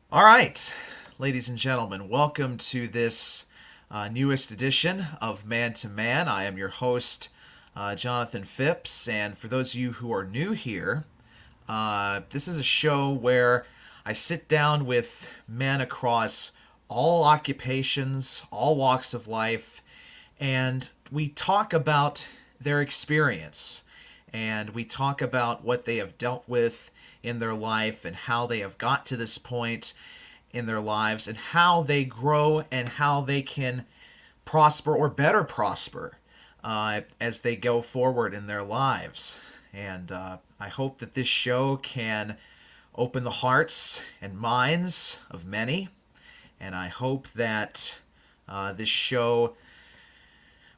All right, ladies and gentlemen, welcome to this newest edition of Man to Man. I am your host, Jonathan Phipps, and for those of you who are new here, this is a show where I sit down with men across all occupations, all walks of life, and we talk about their experience and we talk about what they have dealt with in their life and how they have got to this point in their lives and how they grow and how they can prosper or better prosper as they go forward in their lives. And I hope that this show can open the hearts and minds of many. And I hope that this show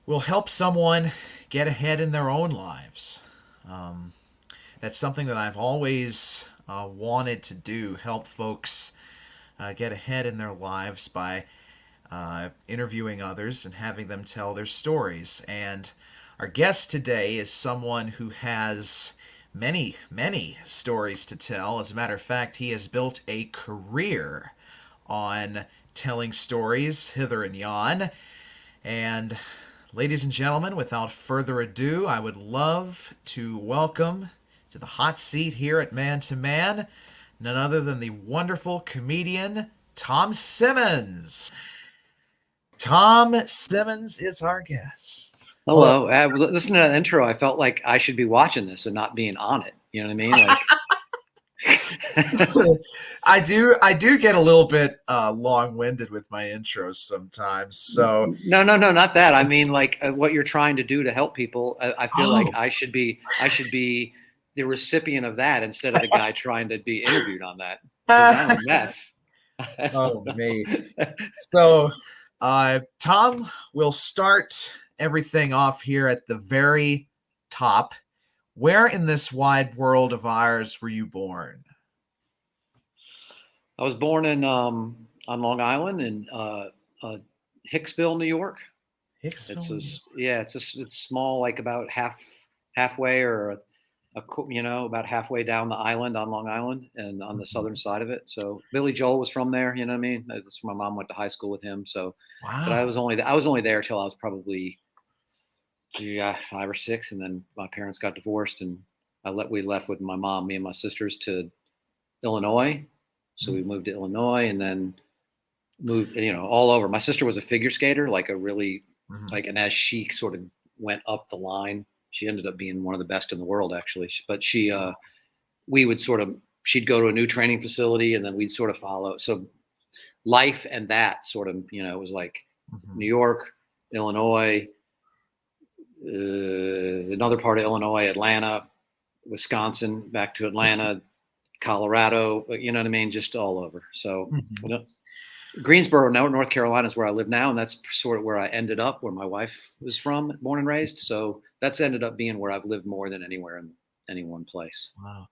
will help someone get ahead in their own lives. That's something that I've always wanted to do, help folks get ahead in their lives by interviewing others and having them tell their stories. And our guest today is someone who has many, many stories to tell. As a matter of fact, he has built a career on telling stories hither and yon. And ladies and gentlemen, without further ado, I would love to welcome to the hot seat here at Man to Man none other than the wonderful comedian Tom Simmons. Tom Simmons is our guest. Hello. Hello. Listening to that intro, I felt like I should be watching this and not being on it. You know what I mean? Like, I do get a little bit long-winded with my intros sometimes. So no, not that. I mean, like what you're trying to do to help people. I feel like I should be the recipient of that instead of the guy trying to be interviewed on that. 'Cause I'm a mess. Oh me. So Tom will start everything off here at the very top. Where in this wide world of ours were you born? I was born in on Long Island in Hicksville, New York. It's Hicksville. it's small, like about halfway or about halfway down the island on Long Island and on the southern side of it. So Billy Joel was from there. You know what I mean? That's where my mom went to high school with him. So, but Wow. I was only there till I was probably 5 or 6, and then my parents got divorced, and we left with my mom, me and my sisters, to Illinois. So we moved to Illinois, and then moved, all over. My sister was a figure skater, like a really and as she sort of went up the line, she ended up being one of the best in the world, actually. But we would she'd go to a new training facility, and then we'd sort of follow. So life and that sort of, it was like New York, Illinois, another part of Illinois, Atlanta, Wisconsin, back to Atlanta, Colorado, you know what I mean? Just all over. So, Greensboro, North Carolina is where I live now. And that's sort of where I ended up, where my wife was from, born and raised. So that's ended up being where I've lived more than anywhere in any one place. Wow.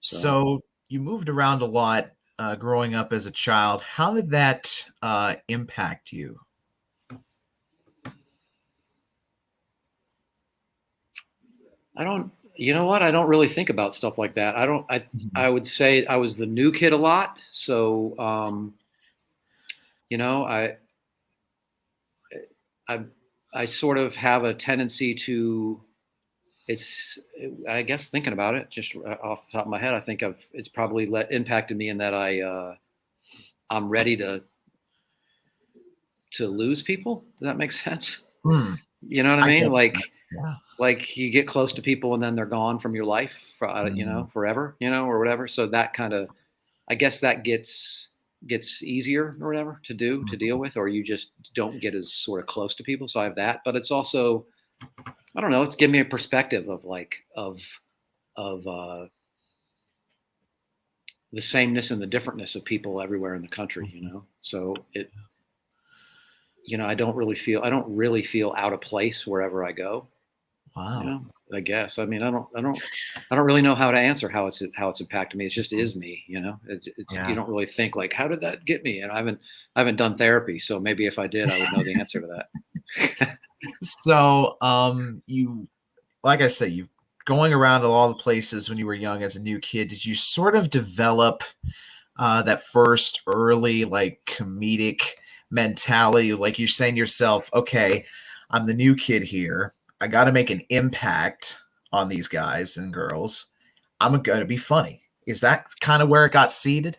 So So you moved around a lot growing up as a child. How did that impact you? you know what? I don't really think about stuff like that. I would say I was the new kid a lot. So, I, I sort of have a tendency to, I guess thinking about it just off the top of my head, I think it's probably impacted me in that I'm ready to lose people. Does that make sense? You know what I mean? Like you get close to people and then they're gone from your life, forever, or whatever. So that kind of, I guess that gets easier or whatever to deal with, or you just don't get as sort of close to people. So I have that, but it's also, I don't know, it's given me a perspective of the sameness and the differentness of people everywhere in the country, So I don't really feel out of place wherever I go. Wow. I guess. I mean, I don't really know how to answer how it's impacted me. It just is me, You don't really think like, how did that get me? And I haven't done therapy, so maybe if I did, I would know the answer to that. So, like I said, going around to all the places when you were young as a new kid. Did you sort of develop that first early like comedic mentality, like you're saying to yourself, okay, I'm the new kid here. I got to make an impact on these guys and girls. I'm going to be funny. Is that kind of where it got seeded?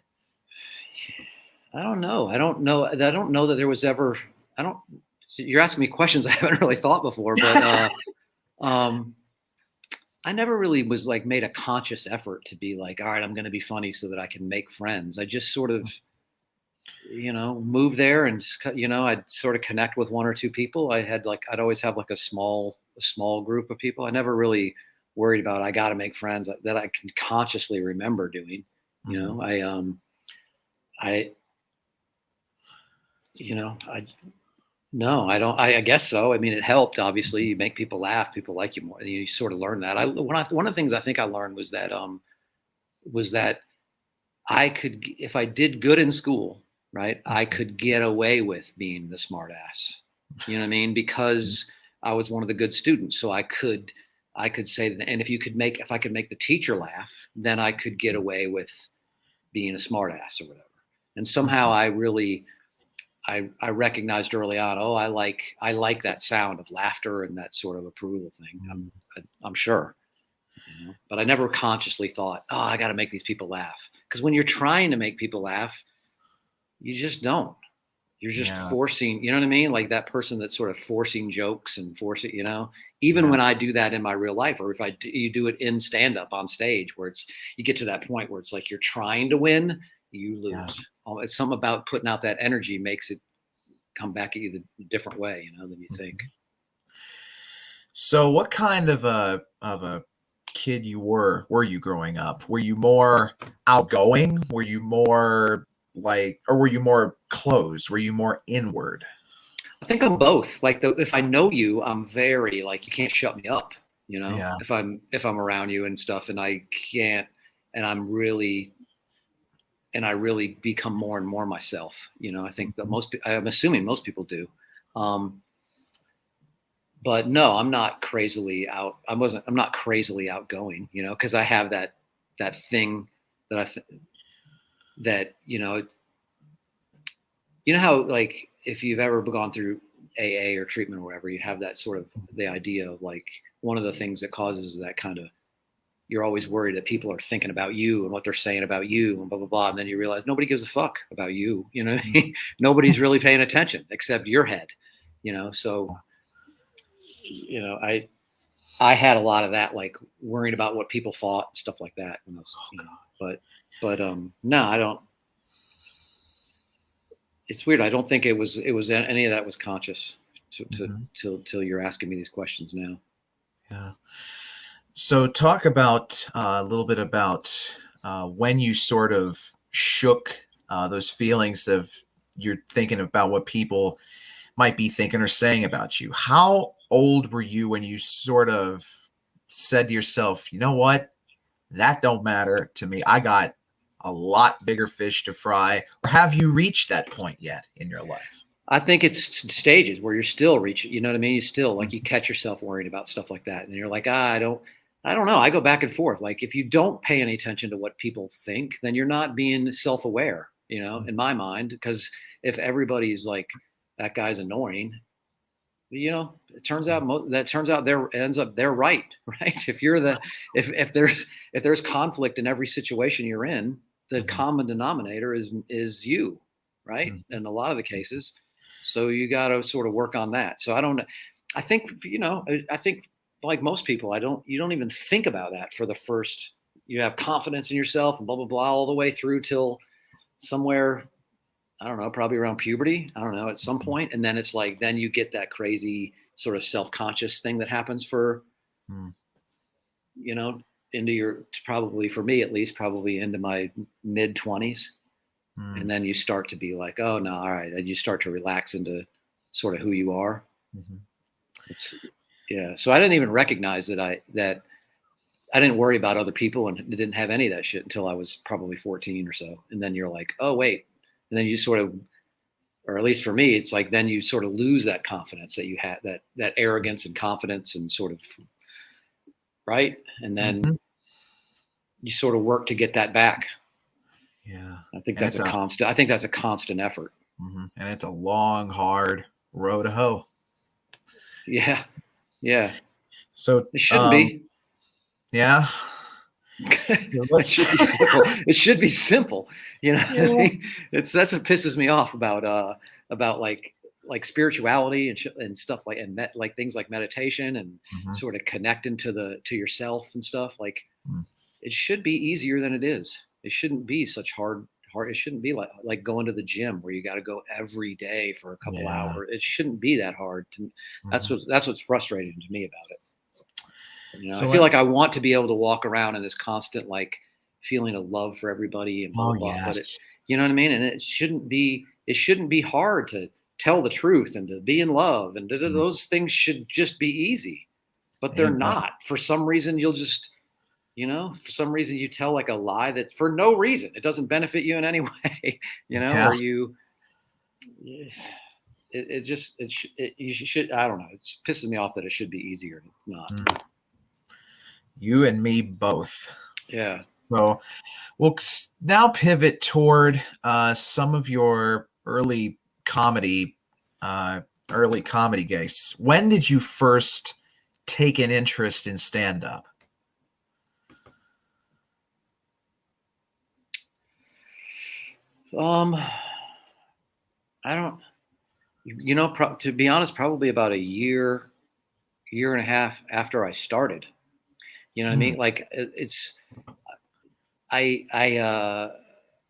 I don't know. I don't know. I don't know that there was ever. I don't. You're asking me questions I haven't really thought before, but um, I never really was like made a conscious effort to be like, all right, I'm going to be funny so that I can make friends. I just sort of, move there and I'd sort of connect with one or two people. I'd always have like a small group of people. I never really worried about I got to make friends that I can consciously remember doing. You Mhm. know, I you know I No, I don't. I guess so. I mean, it helped. Obviously, you make people laugh. People like you more. You sort of learn that. One of the things I think I learned was that I could, if I did good in school, right, I could get away with being the smart ass. You know what I mean? Because I was one of the good students, so I could say that. And if I could make the teacher laugh, then I could get away with being a smart ass or whatever. And somehow I recognized early on, oh, I like that sound of laughter and that sort of approval thing. I'm sure, but I never consciously thought, oh, I got to make these people laugh. Because when you're trying to make people laugh, you just don't. You're just Yeah. forcing, you know what I mean? Like that person that's sort of forcing jokes and forcing, even Yeah. when I do that in my real life, or if you do it in stand up on stage where you get to that point where it's like you're trying to win, you Yeah. lose. It's something about putting out that energy makes it come back at you the different way, than you think. So, what kind of a kid were you growing up? Were you more outgoing? Were you more like, or were you more closed? Were you more inward? I think I'm both. Like if I know you, I'm very like you can't shut me up. Yeah. If I'm around you and stuff, and I can't, and I really become more and more myself. I think that I'm assuming most people do. Um, but no, I'm not crazily out. I'm not crazily outgoing. Because I have that thing that that how like if you've ever gone through AA or treatment or whatever, you have that sort of the idea of like one of the things that causes that kind of you're always worried that people are thinking about you and what they're saying about you and blah blah blah, and then you realize nobody gives a fuck about you. Nobody's really paying attention except your head. So I had a lot of that, like worrying about what people thought and stuff like that when I was, but no, I don't. It's weird. I don't think it was any of that was conscious Mhm. till you're asking me these questions now. Yeah. So, talk about a little bit about when you sort of shook those feelings of you're thinking about what people might be thinking or saying about you. How old were you when you sort of said to yourself, you know what? That don't matter to me. I got a lot bigger fish to fry. Or have you reached that point yet in your life? I think it's stages where you're still reaching. You know what I mean? You still like you catch yourself worried about stuff like that, and you're like, I don't know. I go back and forth. Like if you don't pay any attention to what people think, then you're not being self-aware. In my mind, because if everybody's like that guy's annoying, it turns out they're right, right? If there's conflict in every situation you're in, the Mhm. common denominator is you, right? Mhm. In a lot of the cases, so you got to sort of work on that. So I don't. I think I think like most people, you don't even think about that for the first. You have confidence in yourself and blah blah blah all the way through till somewhere I don't know, probably around puberty. I don't know, at some point, and then it's like then you get that crazy sort of self-conscious thing that happens for Mhm. you know into your probably for me at least probably into my mid 20s, and Mhm. then you start to be like, oh no, all right, and you start to relax into sort of who you are. Mhm. It's yeah. So I didn't even recognize that I didn't worry about other people and didn't have any of that shit until I was probably 14 or so, and then you're like, oh wait, and then you sort of or at least for me, it's like then you sort of lose that confidence that you had, that arrogance and confidence and sort of right, and then Mhm. you sort of work to get that back. Yeah. I think And that's it's a a constant. I think that's a constant effort. and it's a long, hard row to hoe. Yeah, yeah. So, It shouldn't be. yeah. It Let's. should be simple. It should be simple. You know what I Yeah. mean? That's what pisses me off about like spirituality and stuff like like things like meditation and Mhm. sort of connecting to yourself and stuff. Like Mm. it should be easier than it is. It shouldn't be such hard. It shouldn't be like going to the gym where you got to go every day for a couple Yeah. hours. It shouldn't be that hard. Mhm. That's what's frustrating to me about it. I So feel like let's. I want to be able to walk around in this constant like feeling of love for everybody and blah Oh blah blah. But yes. you know what I mean? And it shouldn't be. It shouldn't be hard to tell the truth and to be in love and Mm. those things should just be easy. But they're Amen. not. For some reason, you'll just for some reason you tell like a lie that for no reason it doesn't benefit you in any way. Yeah. Or you. It just you should. I don't know. It pisses me off that it should be easier. And it's not. Mm. You and me both. Yeah. So we'll now pivot toward some of your comedy, early comedy gigs. When did you first take an interest in stand-up? I don't. To be honest, probably about a year and a half after I started. You know what I Hmm. mean? Like it's I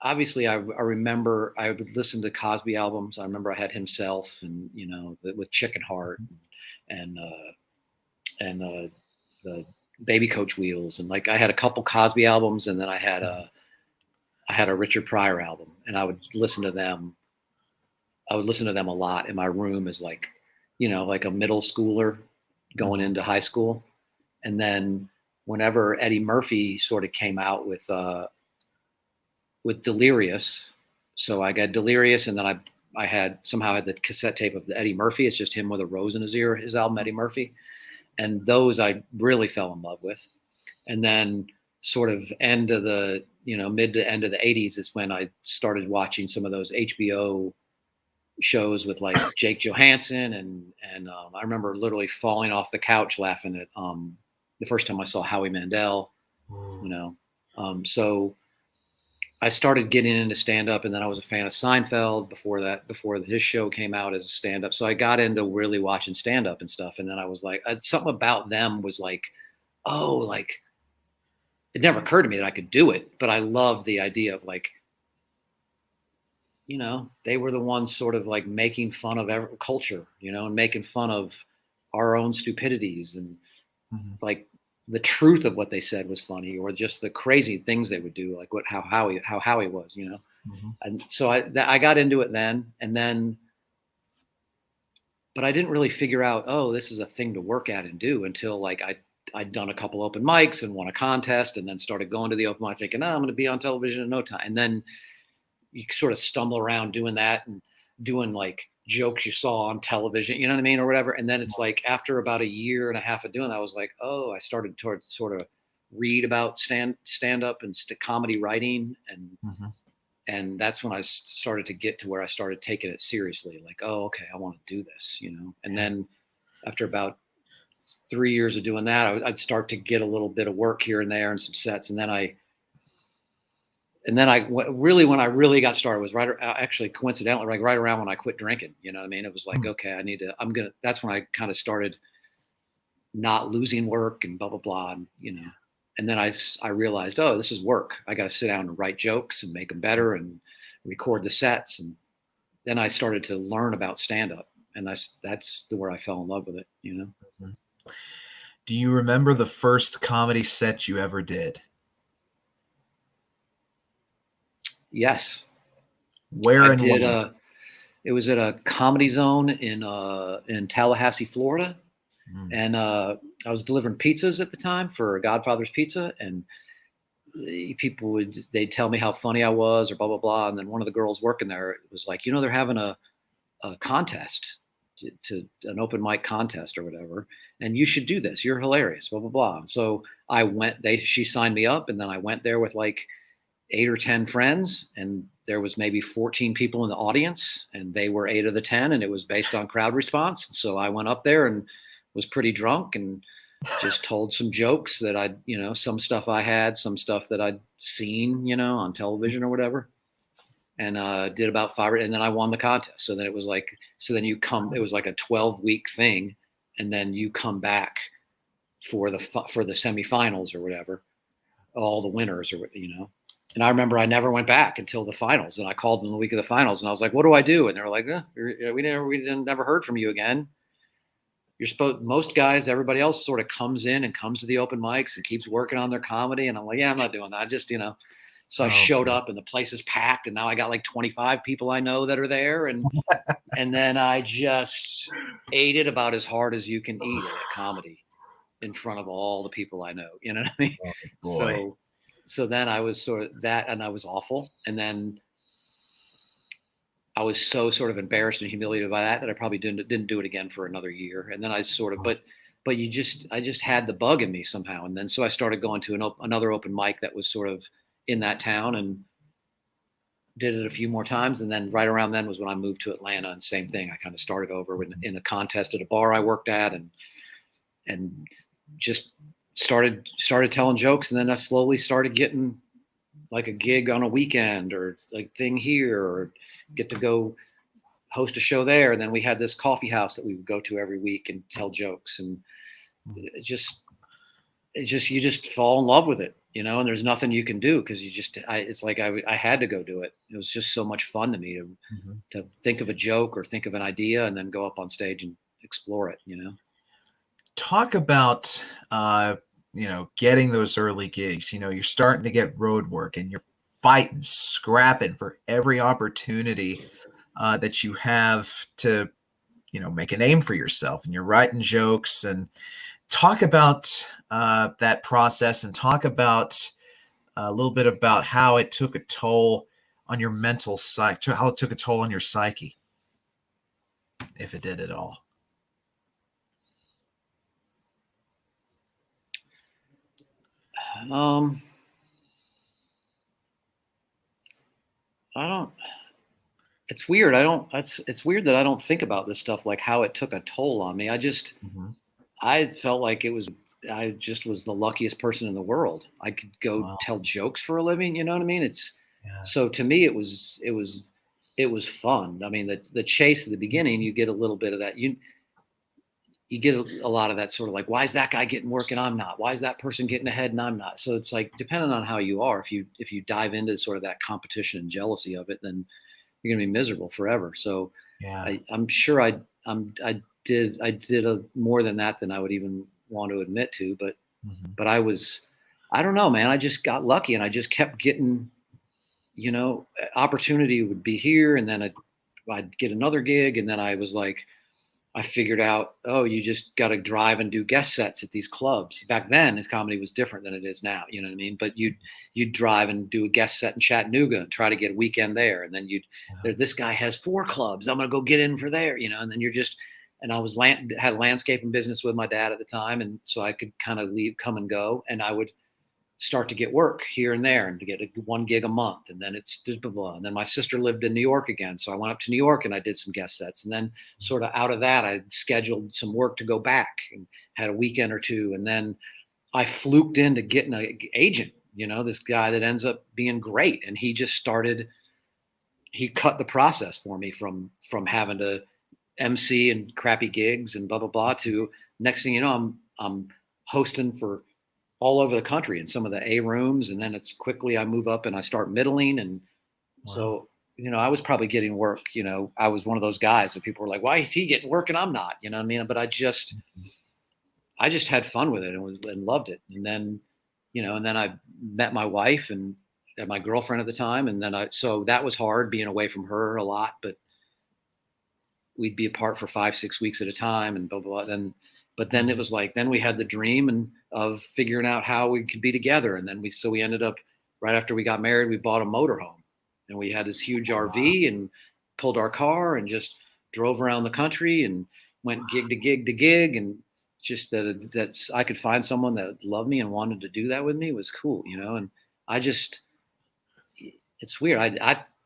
obviously I remember I would listen to Cosby albums. I remember I had Himself and with Chicken Heart and the Baby Coach Wheels and like I had a couple Cosby albums and then I had a Richard Pryor album and I would listen to them. I would listen to them a lot in my room as like like a middle schooler going into high school. And then whenever Eddie Murphy sort of came out with Delirious, so I got Delirious, and then I had somehow had the cassette tape of the Eddie Murphy. It's just him with a rose in his ear, his album Eddie Murphy, and those I really fell in love with. And then sort of end of the mid to end of the 80s is when I started watching some of those HBO shows with like Jake Johansson and I remember literally falling off the couch laughing at the first time I saw Howie Mandel, you know. So I started getting into stand up and then I was a fan of Seinfeld before his show came out as a stand up. So I got into really watching stand up and stuff. And then I was like, something about them was like, oh, like it never occurred to me that I could do it, but I loved the idea of like, they were the ones sort of like making fun of culture, and making fun of our own stupidities and Mhm. like the truth of what they said was funny or just the crazy things they would do, like how Howie was, Mhm. And so I got into it then, but I didn't really figure out, oh, this is a thing to work at and do until like I'd done a couple open mics and won a contest and then started going to the open mic thinking, oh, I'm going to be on television in no time. And then you sort of stumble around doing that and doing like jokes you saw on television, you know what I mean, or whatever. And then it's like after about a year and a half of doing that, I was like, oh, I started to sort of read about stand up and comedy writing, Mhm. and that's when I started to get to where I started taking it seriously. Like, oh, okay, I want to do this, And then after about 3 years of doing that, I'd start to get a little bit of work here and there and some sets, and then really, when I really got started was actually coincidentally, like right around when I quit drinking. You know what I mean? It was like, Mm. okay, that's when I kind of started not losing work and blah, blah, blah. And then I realized, oh, this is work. I got to sit down and write jokes and make them better and record the sets. And then I started to learn about stand up. And that's where I fell in love with it. Mhm. Do you remember the first comedy set you ever did? Yes, I Where and did. when? It was at a Comedy Zone in Tallahassee, Florida. Mm. And I was delivering pizzas at the time for Godfather's Pizza, and they'd tell me how funny I was or blah blah blah, and then one of the girls working there was like, they're having a contest to an open mic contest or whatever, and you should do this. You're hilarious, blah blah blah. And so I went. She signed me up, and then I went there with like 8 or 10 friends, and there was maybe 14 people in the audience, and they were 8 of the 10, and it was based on crowd response. And so I went up there and was pretty drunk and just told some jokes that I'd, some stuff I had, some stuff that I'd seen, on television or whatever. And did about 5, and then I won the contest. So then it was like, it was like a 12-week thing, and then you come back for the semifinals or whatever, all the winners or. And I remember I never went back until the finals, and I called them the week of the finals, and I was like, "What do I do?" And they were like, "We never heard from you again. Most guys, everybody else sort of comes in and comes to the open mics and keeps working on their comedy." And I'm like, "Yeah, I'm not doing that. I just, So I showed up, and the place is packed, and now I got like 25 people I know that are there, and then I just ate it about as hard as you can eat it at comedy in front of all the people I know. You know what I mean? Oh, boy. So then I was sort of that, and I was awful, and then I was so sort of embarrassed and humiliated by that I probably didn't do it again for another year. And then I sort of, but I just had the bug in me somehow. And then so I started going to another open mic that was sort of in that town, and did it a few more times. And then right around then was when I moved to Atlanta, and same thing. I kind of started over in a contest at a bar I worked at, and just started telling jokes. And then I slowly started getting like a gig on a weekend or like thing here, or get to go host a show there. And then we had this coffee house that we would go to every week and tell jokes. And you just fall in love with it, and there's nothing you can do, because it's like I had to go do it. It was just so much fun to me to think of a joke or think of an idea and then go up on stage and explore it. Talk about, getting those early gigs. You're starting to get road work, and you're fighting, scrapping for every opportunity that you have to, make a name for yourself, and you're writing jokes. And talk about that process, and talk about a little bit about how it took a toll on your mental psyche, how it took a toll on your psyche, if it did at all. I don't. It's weird. It's weird that I don't think about this stuff, like how it took a toll on me. I felt like I just was the luckiest person in the world. I could go tell jokes for a living. You know what I mean? So to me, it was fun. I mean, the chase at the beginning, you get a little bit of that. You get a lot of that sort of like, why is that guy getting work and I'm not? Why is that person getting ahead and I'm not? So it's like, depending on how you are, if you dive into sort of that competition and jealousy of it, then you're going to be miserable forever. So Yeah. I'm sure I did more than that than I would even want to admit to, but I don't know, man. I just got lucky, and I just kept getting, opportunity would be here, and then I'd get another gig, and then I was like, I figured out, oh, you just got to drive and do guest sets at these clubs. Back then, his comedy was different than it is now. You know what I mean? But you'd drive and do a guest set in Chattanooga and try to get a weekend there. And then this guy has 4 clubs. I'm going to go get in for there, and then and I had a landscaping business with my dad at the time. And so I could kind of come and go, and I would start to get work here and there, and to get one gig a month. And then it's blah, blah, blah. And then my sister lived in New York again. So I went up to New York and I did some guest sets. And then sort of out of that, I scheduled some work to go back and had a weekend or two. And then I fluked into getting an agent, this guy that ends up being great. And he cut the process for me from having to MC and crappy gigs and blah, blah, blah, to next thing you know, I'm hosting for all over the country in some of the A rooms. And then I move up and I start middling. And so, I was probably getting work, I was one of those guys that people were like, why is he getting work and I'm not, you know what I mean? But I just had fun with it and loved it. And then, and then I met my wife and my girlfriend at the time. And then so that was hard, being away from her a lot, but we'd be apart for 5-6 weeks at a time and blah, blah, blah. But then it was like, then we had the dream of figuring out how we could be together. And then we ended up, right after we got married, we bought a motorhome, and we had this huge RV and pulled our car and just drove around the country and went gig to gig to gig. And just that I could find someone that loved me and wanted to do that with me was cool, And I just, it's weird.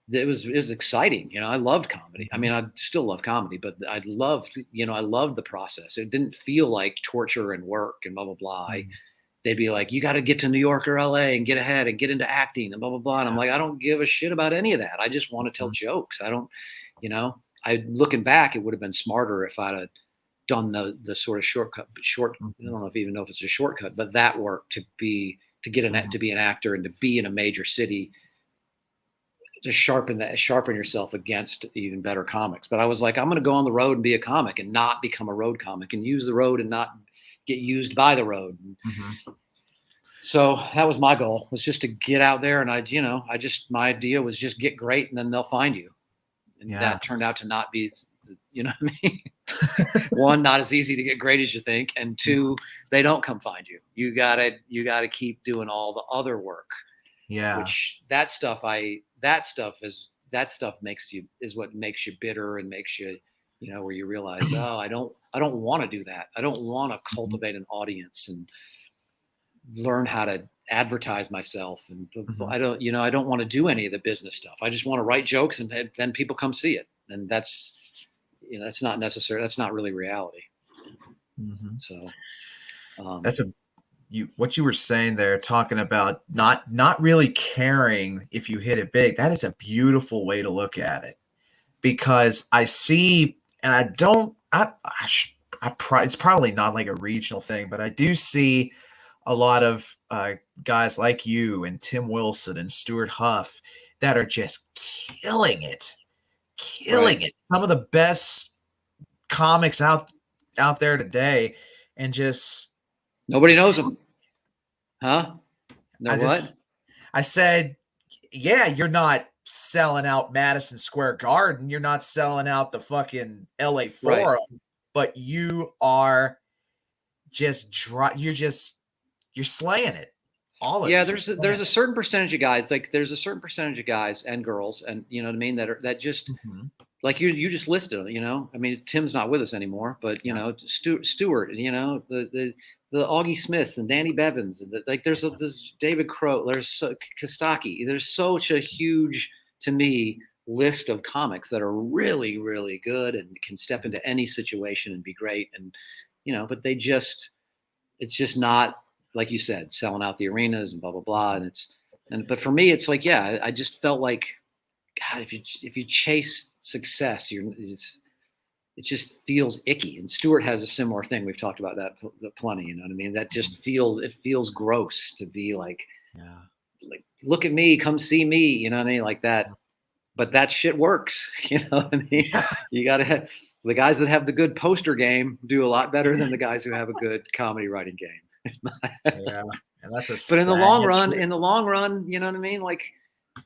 It was exciting. You know, I loved comedy. I mean, I still love comedy, but I loved the process. It didn't feel like torture and work and blah, blah, blah. They'd be like, you got to get to New York or LA and get ahead and get into acting and blah, blah, blah. And I'm like, I don't give a shit about any of that. I just want to tell jokes. I don't, looking back, it would have been smarter if I'd have done the sort of shortcut. I don't know if even know if it's a shortcut, but that work to be an actor and to be in a major city, to sharpen yourself against even better comics. But I was like, I'm going to go on the road and be a comic and not become a road comic and use the road and not get used by the road. So that was my goal, was just to get out there. And my idea was just get great and then they'll find you. And that turned out to not be, what I mean? One, not as easy to get great as you think. And two, they don't come find you. You gotta keep doing all the other work. Yeah. Which that stuff is what makes you bitter and makes you, where you realize, oh, I don't want to do that. I don't want to cultivate an audience and learn how to advertise myself. And I don't want to do any of the business stuff. I just want to write jokes and then people come see it. And that's not necessary. That's not really reality. So that's what you were saying there, talking about not really caring if you hit it big. That is a beautiful way to look at it, because I see, and it's probably not like a regional thing, but I do see a lot of guys like you and Tim Wilson and Stuart Huff that are just killing it. Some of the best comics out there today, and just nobody knows them. Huh? I said, yeah, you're not selling out Madison Square Garden. You're not selling out the fucking LA Forum, but you are you're slaying it. All of it. There's a certain percentage of guys, and girls, and you know what I mean, that just like you just listed them, I mean, Tim's not with us anymore, but Stewart, the Augie Smiths and Danny Bevins, and there's David Crow, there's Kostaki. There's such a huge, to me, list of comics that are really, really good and can step into any situation and be great. And but it's just not, like you said, selling out the arenas and blah blah blah. But for me, it's like, I just felt like, God, if you chase success, it just feels icky. And Stewart has a similar thing. We've talked about that plenty. You know what I mean? That just feels gross to be like, like, look at me, come see me. You know what I mean? Like that. But that shit works. You know what I mean? You got to have the guys that have the good poster game do a lot better than the guys who have a good comedy writing game. And that's but in the long run, you know what I mean? Like,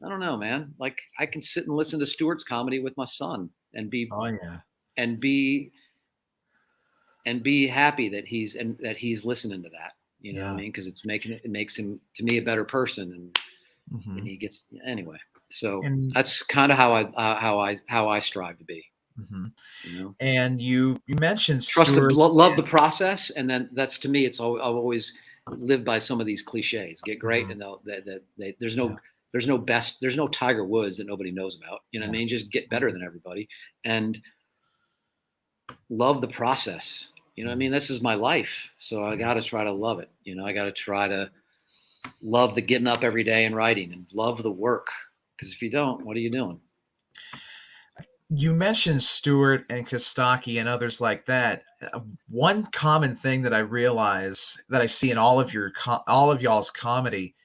I don't know, man. Like, I can sit and listen to Stewart's comedy with my son and be happy that he's listening to that. You know what I mean? Because it makes him, to me, a better person, and he gets, anyway. So that's kind of how I strive to be. And you mentioned love the process, and then that's, to me, it's I've always lived by some of these cliches. Get great, and there's no Tiger Woods that nobody knows about. You know what I mean? Just get better than everybody, and love the process. You know what I mean? This is my life, so I got to try to love it. I got to try to love the getting up every day and writing, and love the work. Because if you don't, what are you doing? You mentioned Stewart and Kostaki and others like that. One common thing that I realize that I see in all of y'all's comedy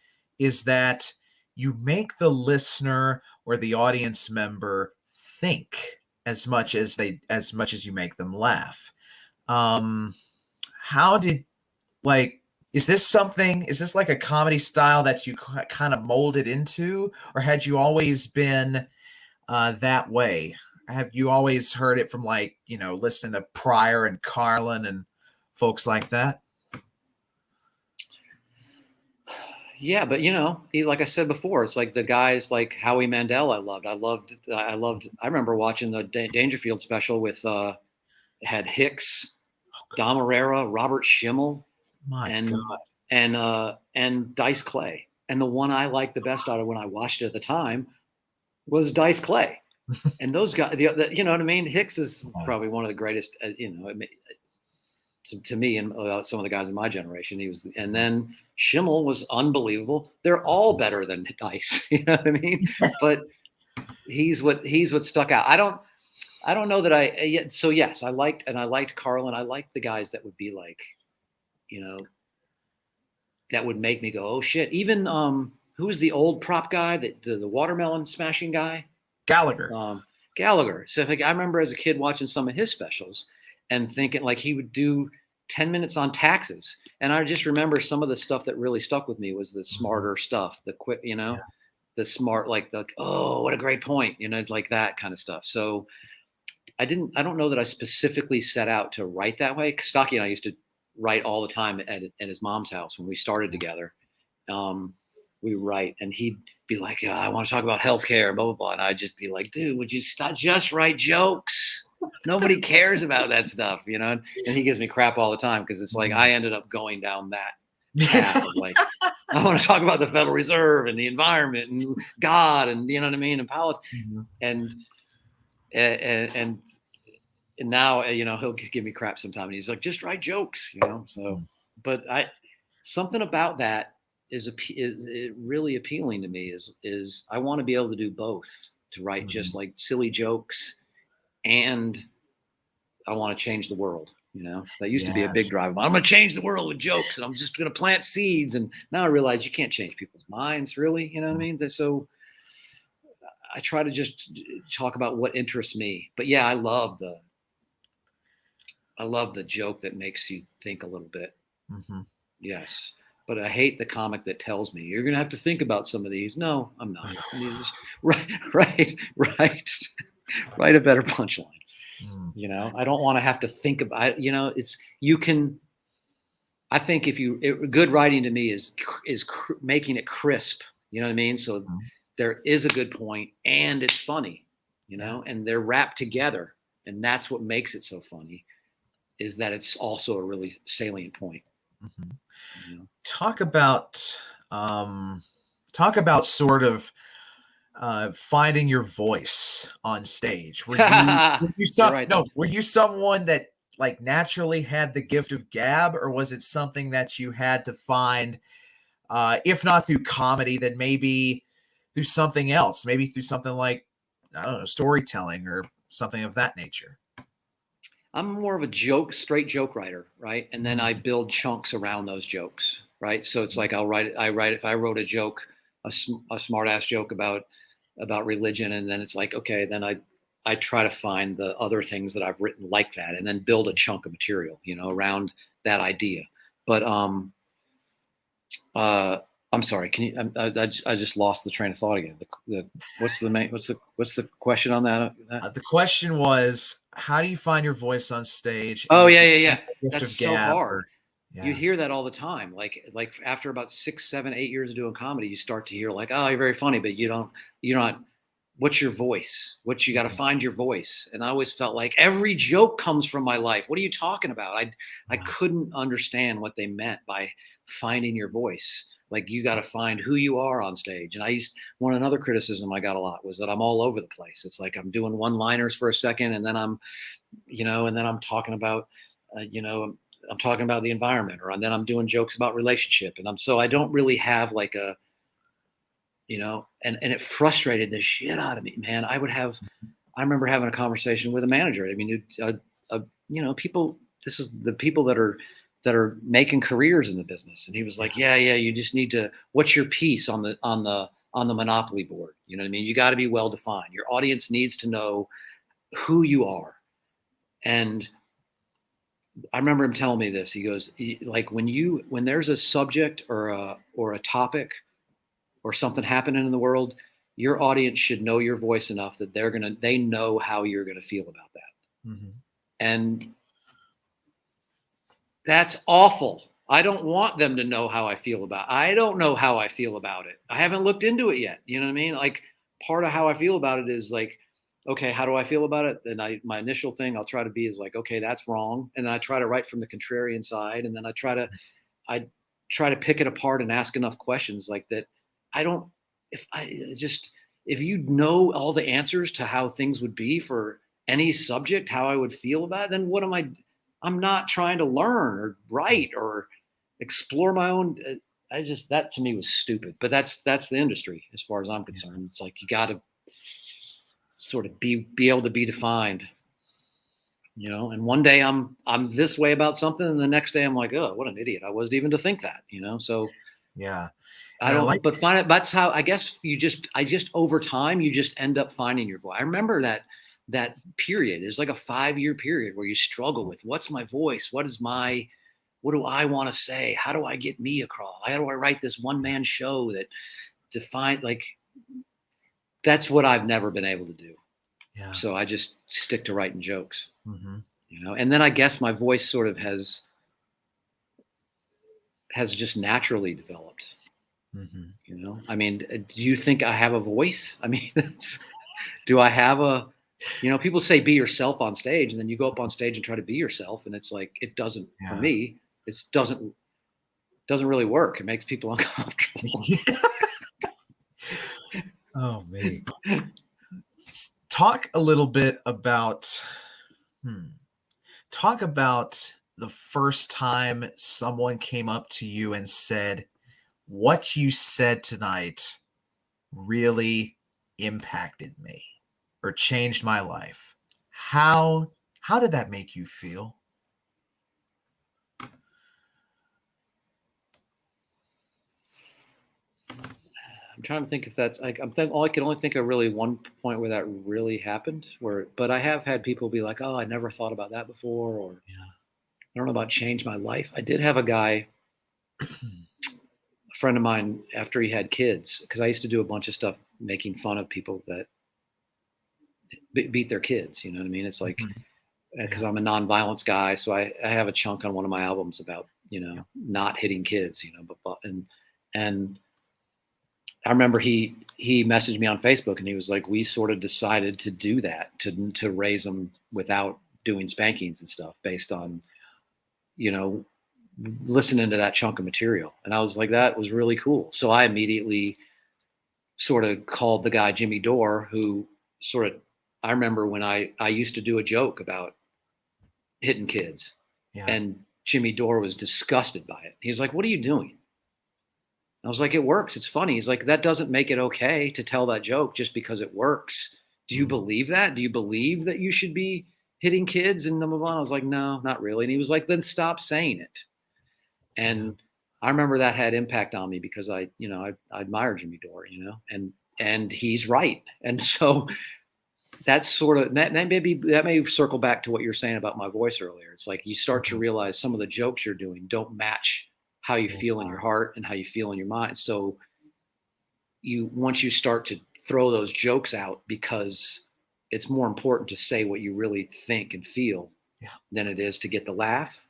is that you make the listener or the audience member think as much as you make them laugh. Is this like a comedy style that you kind of molded into, or had you always been that way? Have you always heard it from, like, listening to Pryor and Carlin and folks like that? Yeah, but like I said before, it's like the guys like Howie Mandel. I loved. I remember watching the Dangerfield special with had Hicks, Dom Herrera, Robert Schimmel, and Dice Clay. And the one I liked the best out of when I watched it at the time was Dice Clay. And those guys, you know what I mean? Hicks is probably one of the greatest, to me and some of the guys in my generation. And then Schimmel was unbelievable. They're all better than Dice, you know what I mean? But he's what stuck out. I don't know that so yes, I liked Carlin. I liked the guys that would be like, that would make me go, oh shit. Even who was the old prop guy, the watermelon smashing guy? Gallagher. Gallagher. So I remember as a kid watching some of his specials and thinking like he would do 10 minutes on taxes. And I just remember some of the stuff that really stuck with me was the smarter stuff, the quick, the smart, like oh, what a great point, like that kind of stuff. So I don't know that I specifically set out to write that way. Stocky and I used to write all the time at his mom's house when we started together. We write, and he'd be like, I want to talk about healthcare, blah, blah, blah. And I'd just be like, dude, would you just write jokes? Nobody cares about that stuff, And he gives me crap all the time because it's like I ended up going down that path of like, I want to talk about the Federal Reserve and the environment and God and, you know what I mean, and politics. And now, he'll give me crap sometime. And he's like, just write jokes, So, but something about that is really appealing to me is I want to be able to do both, to write just like silly jokes, and I want to change the world. That used to be a big drive. I'm going to change the world with jokes, and I'm just going to plant seeds. And now I realize you can't change people's minds, really. You know what I mean? So I try to just talk about what interests me. But yeah, I love the joke that makes you think a little bit. Yes. But I hate the comic that tells me you're going to have to think about some of these. No, I'm not. Right. Write a better punchline. I don't want to have to think about, I think good writing to me is making it crisp, you know what I mean? So there is a good point and it's funny, and they're wrapped together. And that's what makes it so funny, is that it's also a really salient point. Talk about sort of finding your voice on stage. Were you someone that like naturally had the gift of gab, or was it something that you had to find, if not through comedy, then maybe through something else, maybe through something like, I don't know, storytelling or something of that nature? I'm more of a straight joke writer, right? And then I build chunks around those jokes, right? So it's like I write if I wrote a joke, a smart ass joke about religion, and then it's like, okay, then I try to find the other things that I've written like that, and then build a chunk of material, around that idea. But I'm sorry. Can you? I just lost the train of thought again. What's the question on that? The question was, how do you find your voice on stage? Oh yeah. That's so hard. You hear that all the time. Like after about 6, 7, 8 years of doing comedy, you start to hear like, oh, you're very funny, but you're not. What's your voice? You got to find your voice. And I always felt like every joke comes from my life. What are you talking about? I couldn't understand what they meant by finding your voice. Like you got to find who you are on stage. And another criticism I got a lot was that I'm all over the place. It's like I'm doing one-liners for a second, and then I'm talking about, I'm talking about the environment, and then I'm doing jokes about relationship. And so I don't really have like a, and it frustrated the shit out of me, man. I remember having a conversation with a manager. I mean, people, this is the people that are making careers in the business. And he was like, yeah, you just need to, what's your piece on the Monopoly board? You know what I mean? You got to be well-defined. Your audience needs to know who you are. And I remember him telling me this. He goes, like when there's a subject or a topic or something happening in the world, your audience should know your voice enough that they know how you're going to feel about that. And that's awful. I don't want them to know how I feel about it. I don't know how I feel about it. I haven't looked into it yet. You know what I mean? Like part of how I feel about it is like, okay, how do I feel about it? Then my initial thing I'll try to be is like, okay, that's wrong. And then I try to write from the contrarian side. And then I try to pick it apart and ask enough questions like that. I don't, if you know all the answers to how things would be for any subject, how I would feel about it, then what am I? I'm not trying to learn or write or explore my own. That to me was stupid, but that's the industry as far as I'm concerned. It's like, you got to sort of be able to be defined, and one day I'm this way about something, and the next day I'm like, oh, what an idiot I wasn't even to think that, so Yeah. I And I don't, like, but find it. That's how, I guess, over time, you just end up finding your voice. I remember that period is like a 5-year period where you struggle with, what's my voice? What do I want to say? How do I get me across? How do I write this one man show that define, like, that's what I've never been able to do. yeah. So I just stick to writing jokes, Mm-hmm. and then I guess my voice sort of has just naturally developed. Mm-hmm. I mean, do you think I have a voice? I mean, do I have a, people say be yourself on stage, and then you go up on stage and try to be yourself, and it's like, it doesn't, for me, it doesn't really work. It makes people uncomfortable. Oh, me. Talk a little bit about, talk about the first time someone came up to you and said, what you said tonight really impacted me or changed my life. How did that make you feel? I'm trying to think if that's like, I can only think of really one point where that really happened, but I have had people be like, oh, I never thought about that before, or I don't know about change my life. I did have a guy, a friend of mine, after he had kids, because I used to do a bunch of stuff making fun of people that beat their kids. You know what I mean? It's like, because I'm a nonviolence guy, so I have a chunk on one of my albums about not hitting kids. And I remember he messaged me on Facebook, and he was like, we sort of decided to do that, to raise them without doing spankings and stuff, based on listening to that chunk of material. And I was like, that was really cool. So I immediately sort of called the guy Jimmy Dore, who sort of, I remember when I used to do a joke about hitting kids, and Jimmy Dore was disgusted by it. He was like, what are you doing? I was like, it works. It's funny. He's like, that doesn't make it okay to tell that joke just because it works. Do you believe that? Do you believe that you should be hitting kids? And I was like, no, not really. And he was like, then stop saying it. And I remember that had impact on me, because I admire Jimmy Dore, and he's right. And so that's sort of, that may circle back to what you're saying about my voice earlier. It's like, you start to realize some of the jokes you're doing don't match how you feel in your heart and how you feel in your mind. So once you start to throw those jokes out, because it's more important to say what you really think and feel than it is to get the laugh,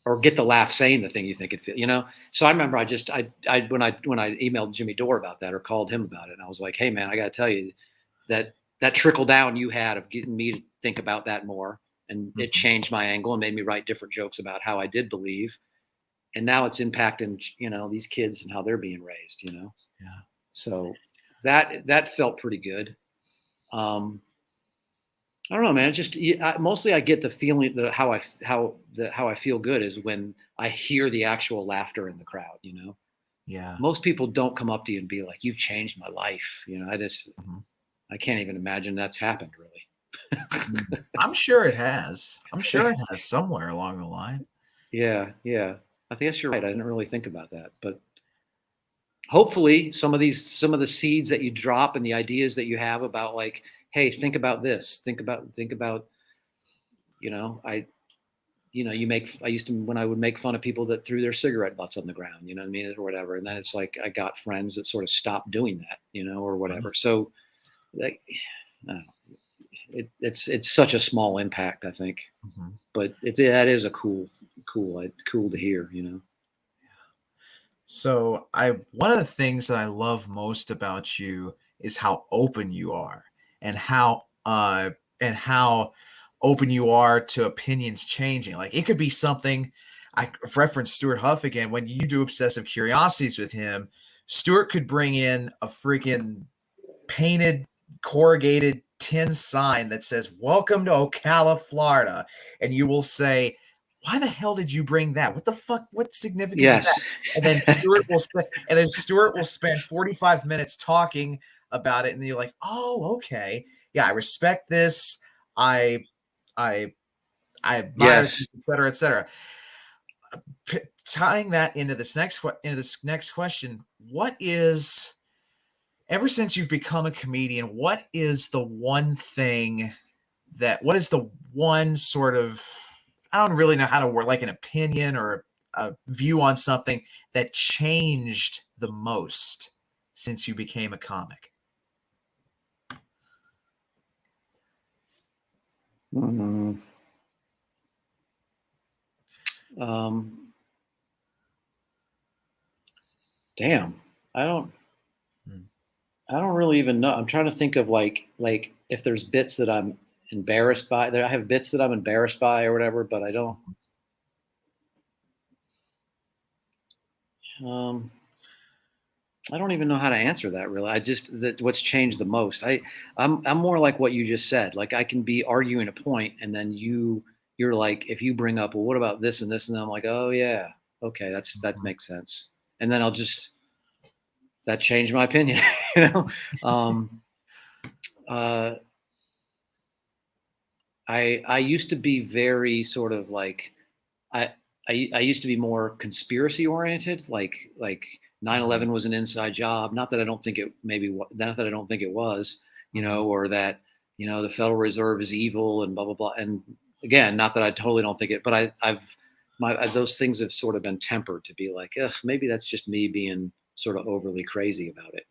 or get the laugh saying the thing you think and feel, So I remember when I emailed Jimmy Dore about that, or called him about it, and I was like, hey man, I got to tell you that trickle down you had of getting me to think about that more, and it changed my angle and made me write different jokes about how I did believe. And now it's impacting, these kids and how they're being raised, So that felt pretty good. I don't know, man. Just mostly I get the feeling, how I feel good is when I hear the actual laughter in the crowd, Yeah. Most people don't come up to you and be like, you've changed my life. I can't even imagine that's happened, really. I'm sure it has. I'm sure it has somewhere along the line. Yeah. I guess you're right. I didn't really think about that, but hopefully some of the seeds that you drop and the ideas that you have about, like, hey, think about this, think about, I used to, when I would make fun of people that threw their cigarette butts on the ground, you know what I mean, or whatever. And then it's like, I got friends that sort of stopped doing that, or whatever. So like, I don't know. It's such a small impact, I think, but that is a cool to hear, So one of the things that I love most about you is how open you are, and how open you are to opinions changing. Like, it could be something, I referenced Stuart Huff again. When you do obsessive curiosities with him, Stuart could bring in a freaking painted corrugated tin sign that says "Welcome to Ocala, Florida," and you will say, "Why the hell did you bring that? What the fuck? What significance is that?" Yes. And then Stuart will spend 45 minutes talking about it, and you're like, "Oh, okay, yeah, I respect this. I I I admire this, Yes. et cetera, et cetera." Tying that into this next question, what is, ever since you've become a comedian, what is the one thing what is the one sort of, I don't really know how to word, like an opinion or a view on something that changed the most since you became a comic? Mm, um, damn. I don't. Hmm. I don't really even know. I'm trying to think of like if there's bits that I'm embarrassed by. There, I have bits that I'm embarrassed by or whatever, but I don't. Um, I don't even know how to answer that really. I just that what's changed the most. I'm more like what you just said. Like I can be arguing a point, and then you're like, if you bring up, well, what about this and this, and then I'm like, oh yeah, okay, that makes sense, and then I'll just that changed my opinion. you know, um, uh, I used to be very sort of like I, I used to be more conspiracy oriented, like 9/11 was an inside job. Not that I don't think it not that I don't think it was, Mhm. or that the Federal Reserve is evil and blah blah blah. And again, not that I totally don't think it, but those things have sort of been tempered to be like, ugh, maybe that's just me being sort of overly crazy about it.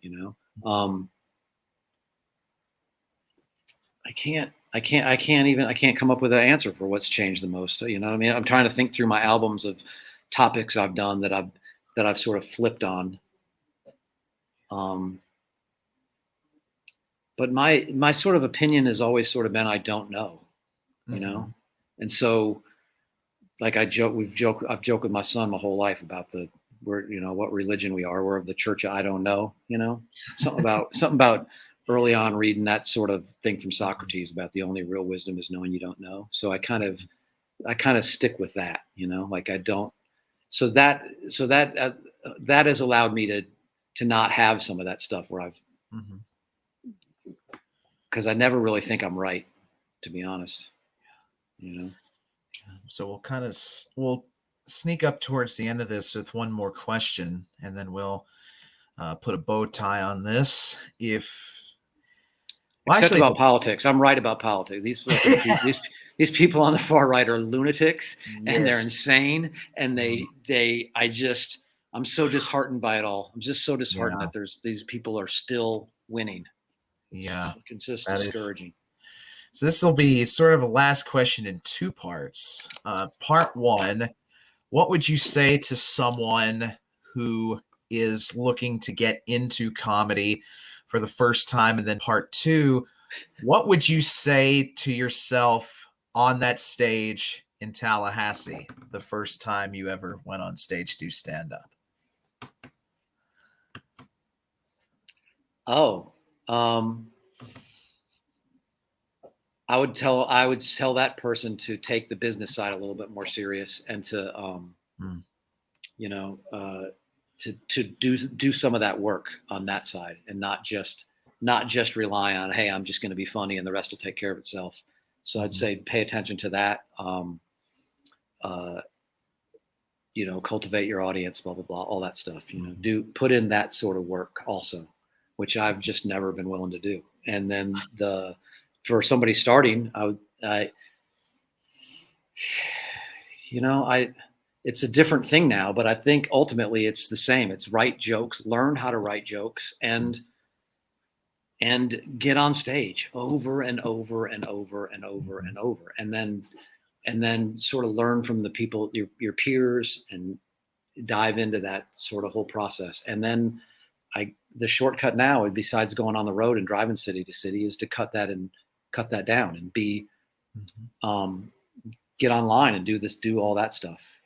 I can't come up with an answer for what's changed the most. You know what I mean? I'm trying to think through my albums of topics I've done that I've sort of flipped on. Um, but my sort of opinion has always sort of been I don't know, you know, Mhm. and so like I've joked with my son my whole life about what religion we are. We're of the Church of I don't know, something about early on reading that sort of thing from Socrates about the only real wisdom is knowing you don't know. So I kind of stick with that, like I don't. So that has allowed me to not have some of that stuff where Mhm. because I never really think I'm right, to be honest. You know. So we'll sneak up towards the end of this with one more question, and then we'll put a bow tie on this. If Well, Except actually, about politics, I'm right about politics. These fucking people, these people on the far right are lunatics and they're yes. insane. And Mhm. I'm so disheartened by it all. I'm just so disheartened Yeah. that these people are still winning. It's Yeah. fucking just That is. discouraging. So this will be sort of a last question in two parts. Part one, what would you say to someone who is looking to get into comedy for the first time? And then part two, what would you say to yourself on that stage in Tallahassee the first time you ever went on stage to stand up? Oh, um, I would tell that person to take the business side a little bit more serious and to Mm. you know, to do some of that work on that side and not just rely on, hey, I'm just going to be funny and the rest will take care of itself. So I'd Mhm. say pay attention to that. Uh, cultivate your audience, blah blah blah, all that stuff. Mhm. Do put in that sort of work also, which I've just never been willing to do. And then for somebody starting, I it's a different thing now, but I think ultimately it's the same. It's write jokes, learn how to write jokes, and get on stage over and over and over and over Mhm. and over, and then sort of learn from the people, your peers, and dive into that sort of whole process. And then the shortcut now, besides going on the road and driving city to city, is to cut that down and be Mhm. um, get online and do all that stuff,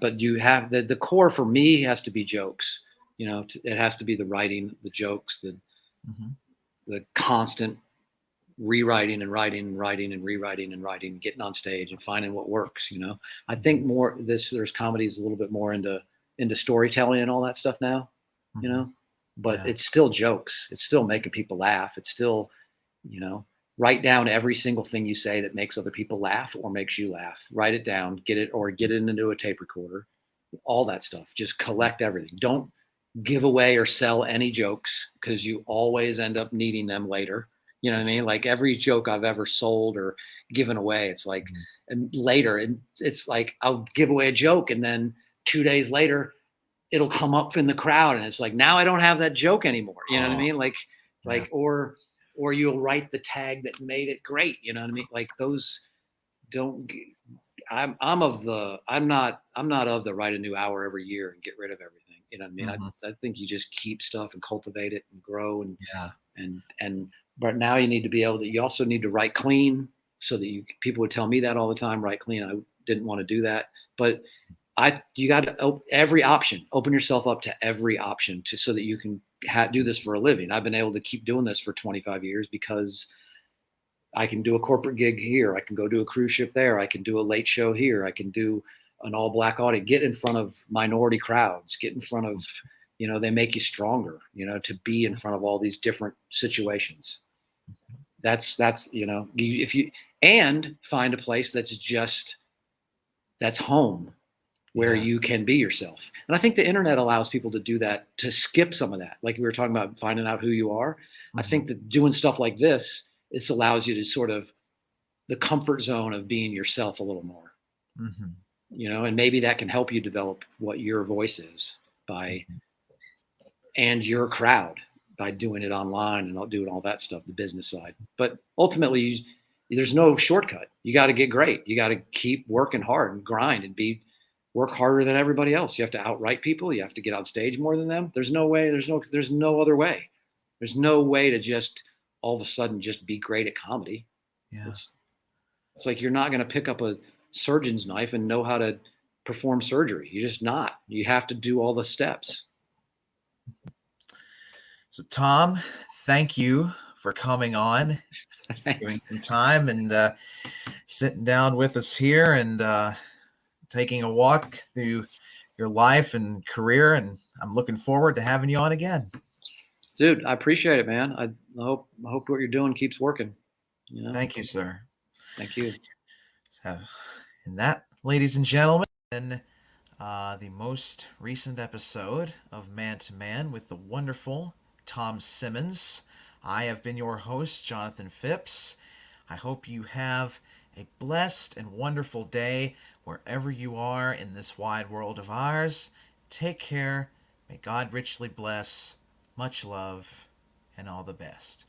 but you have the core for me has to be jokes, it has to be the writing, the jokes, Mm-hmm. the constant rewriting and writing and writing and rewriting and writing, getting on stage and finding what works. I think there's comedies a little bit more into storytelling and all that stuff now, Mm-hmm. but Yeah. it's still jokes. It's still making people laugh. It's still, write down every single thing you say that makes other people laugh or makes you laugh. Write it down, get it into a tape recorder, all that stuff. Just collect everything. Don't give away or sell any jokes because you always end up needing them later. You know what I mean? Like every joke I've ever sold or given away, it's like, and later, and it's like I'll give away a joke, and then 2 days later, it'll come up in the crowd, and it's like now I don't have that joke anymore. You know what I mean? Yeah. Or you'll write the tag that made it great. You know what I mean? Like those don't. I'm not of the write a new hour every year and get rid of everything. You know what I mean? Mm-hmm. I think you just keep stuff and cultivate it and grow Yeah. and but now you need to be able to. You also need to write clean so that people would tell me that all the time. Write clean. I didn't want to do that, but you got to every option. Open yourself up to every option so that you can do this for a living. I've been able to keep doing this for 25 years because I can do a corporate gig here. I can go do a cruise ship there. I can do a late show here. I can do an all black audience, get in front of minority crowds, get in front of, they make you stronger, to be in front of all these different situations. That's, if you, and find a place that's home where Yeah. you can be yourself. And I think the internet allows people to do that, to skip some of that. Like we were talking about finding out who you are. I Mm-hmm. think that doing stuff like this allows you to sort of the comfort zone of being yourself a little more, Mm-hmm. and maybe that can help you develop what your voice is and your crowd by doing it online and doing all that stuff, the business side. But ultimately, there's no shortcut. You got to get great. You got to keep working hard and grind and work harder than everybody else. You have to outright people. You have to get on stage more than them. There's no way. There's no other way. There's no way to just all of a sudden just be great at comedy. Yeah. It's like you're not going to pick up a surgeon's knife and know how to perform surgery. You're just not. You have to do all the steps. So, Tom, thank you for coming on, doing some time and sitting down with us here and taking a walk through your life and career. And I'm looking forward to having you on again. Dude, I appreciate it, man. I hope what you're doing keeps working. Thank you, sir. Thank you. So, and that, ladies and gentlemen, the most recent episode of Man to Man with the wonderful Tom Simmons. I have been your host, Jonathan Phipps. I hope you have a blessed and wonderful day wherever you are in this wide world of ours. Take care. May God richly bless. Much love and all the best.